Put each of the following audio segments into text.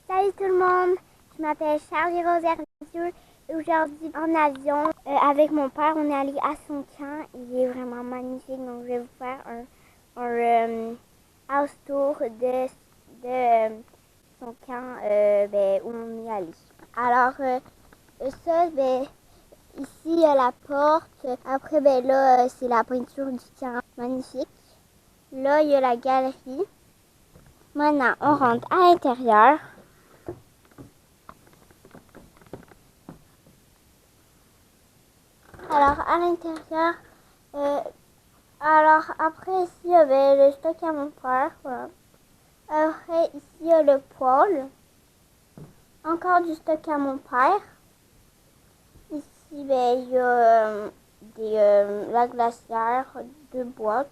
Salut tout le monde, je m'appelle Charlie-Rose Hervieux et aujourd'hui en avion avec mon père, on est allé à son camp. Il est vraiment magnifique, donc je vais vous faire un house tour de son camp où on est allé. Alors ça, ici il y a la porte, après là c'est la peinture du camp, magnifique. Là il y a la galerie. Maintenant on rentre à l'intérieur. Alors, à l'intérieur, alors après, ici, il y avait le stock à mon père. Voilà. Après, ici, il y a le poêle. Encore du stock à mon père. Ici, il y a la glacière, 2 boîtes.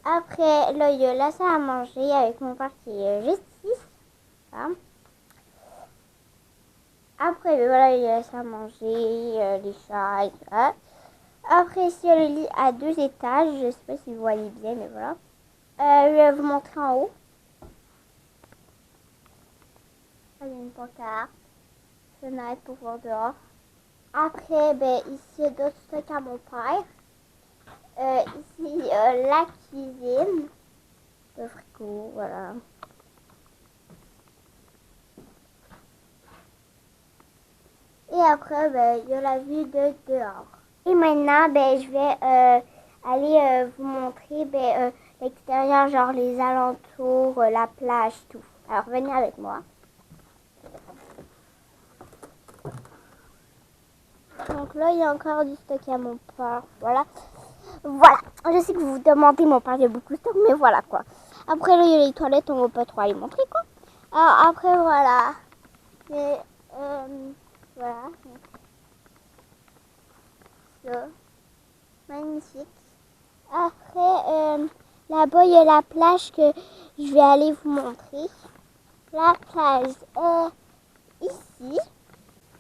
Après, là, il y a la salle à manger avec mon père qui est juste ici. Voilà. Après, voilà, il y a la salle à manger, les chats, etc. Après, ici, il y a le lit à 2 étages. Je ne sais pas si vous voyez bien, mais voilà. Je vais vous montrer en haut. Il y a une pancarte, fenêtre pour voir dehors. Après, ici, il y a d'autres stocks à mon père. Ici, la cuisine, le frigo, voilà. Et après, il y a la vue de dehors. Et maintenant, je vais aller vous montrer l'extérieur, genre les alentours, la plage, tout. Alors, venez avec moi. Donc là, il y a encore du stock à mon père. Voilà. Voilà. Je sais que vous vous demandez, mon père, il y a beaucoup de stock, mais voilà quoi. Après, là, il y a les toilettes, on va pas trop les montrer quoi. Alors, après, voilà. Mais, voilà. Ça. Magnifique. Après, là-bas, il y a la plage que je vais aller vous montrer. La plage est ici.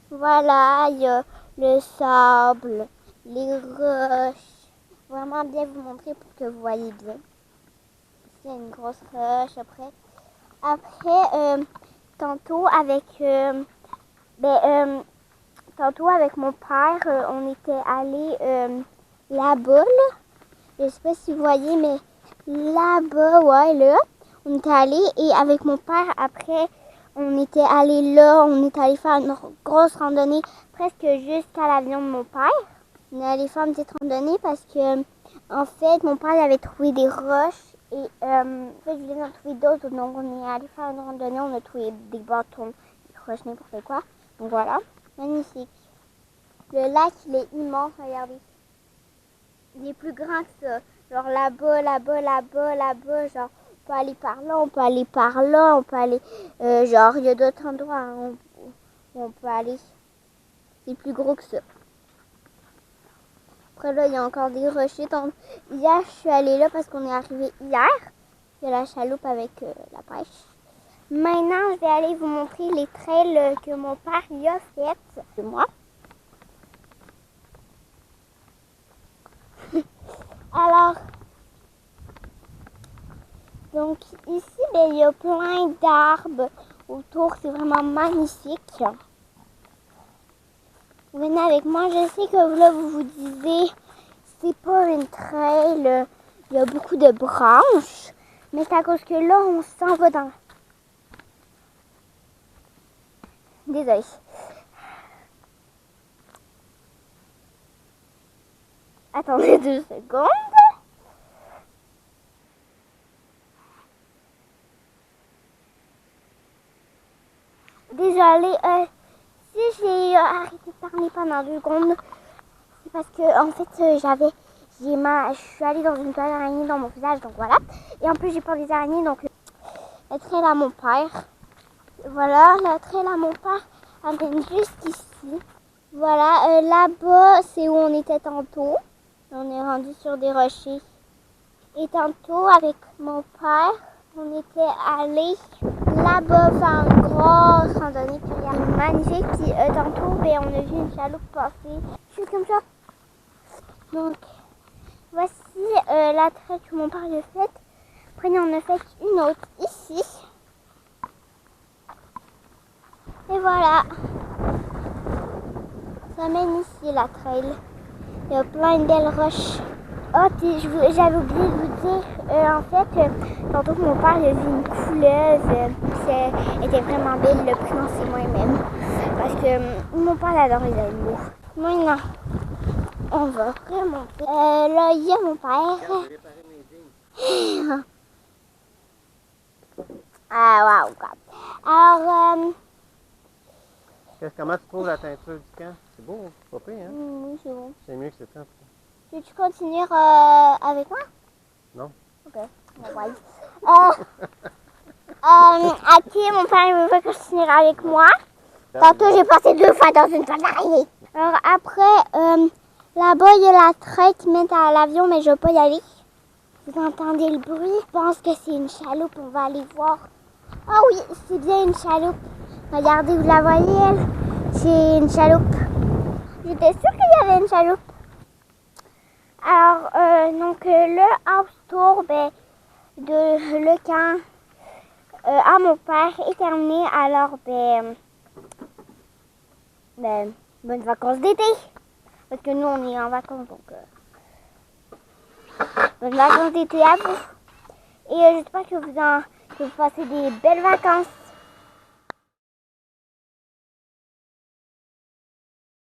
Voilà, il y a le sable, les roches. Vraiment bien vous montrer pour que vous voyez bien. Ici, il y a une grosse roche après. Après, tantôt avec, tantôt avec mon père, on était allé là-bas. Là. Je ne sais pas si vous voyez, mais là-bas, ouais, là, on était allé et avec mon père, après, on était allé là, on est allé faire une grosse randonnée presque jusqu'à l'avion de mon père. On est allé faire une petite randonnée parce que, en fait, mon père avait trouvé des roches et en fait, je voulais en trouver d'autres. Donc, on est allé faire une randonnée, on a trouvé des bâtons, des roches, n'importe quoi. Donc, voilà, magnifique. Le lac, il est immense, regardez. Il est plus grand que ça. Genre là-bas, là-bas, là-bas, là-bas, genre on peut aller par là, on peut aller par là, on peut aller, genre il y a d'autres endroits où on peut aller. C'est plus gros que ça. Après là, il y a encore des rochers. Donc, hier, je suis allée là parce qu'on est arrivé hier. Il y a la chaloupe avec la pêche. Maintenant, je vais aller vous montrer les trails que mon père y a fait de moi. Alors, donc ici, il y a plein d'arbres autour. C'est vraiment magnifique. Venez avec moi. Je sais que là, vous vous disiez, c'est pas une trail. Il y a beaucoup de branches. Mais c'est à cause que là, on s'en va dans... Désolée. Attendez 2 secondes. Désolée, si j'ai arrêté de parler pendant 2 secondes, c'est parce que en fait je suis allée dans une toile d'araignée dans mon visage, donc voilà. Et en plus j'ai peur des araignées, donc la traîne à mon père. Voilà, la traîne à mon père amène juste ici. Voilà, là-bas c'est où on était tantôt. On est rendu sur des rochers. Et tantôt avec mon père, on était allé là-bas faire une grosse randonnée. Puis il y a une magnifique. Puis tantôt, on a vu une chaloupe passer. Juste comme ça. Donc, voici la traite que mon père a faite. Après, on a fait une autre ici. Et voilà. Ça mène ici la trail. Il y a plein de belles roches. Oh, j'avais oublié de vous dire, en fait, tantôt que mon père a vu une couleuvre, elle était vraiment belle, il l'a pris dans ses mains même. Parce que mon père adore les animaux. Maintenant, on va remonter. Là, il y a mon père. Ah, waouh. Alors, Comment tu trouves la teinture du camp? C'est beau, c'est pas pire, hein? oui, c'est bon. C'est mieux que c'était. Veux-tu continuer avec moi? Non. Ok, on va ok, mon père veut continuer avec moi. Tantôt, j'ai passé 2 fois dans une pannerie. Alors après, là-bas, il y a la traite qui mène à l'avion, mais je ne vais pas y aller. Vous entendez le bruit? Je pense que c'est une chaloupe, on va aller voir. Ah oui, c'est bien une chaloupe. Regardez, vous la voyez, elle? C'est une chaloupe. J'étais sûre qu'il y avait une chaloupe. Alors, donc le house tour de le camp à mon père est terminé. Alors, bonnes vacances d'été. Parce que nous, on est en vacances, donc bonnes vacances d'été à vous. Et j'espère que vous passez des belles vacances.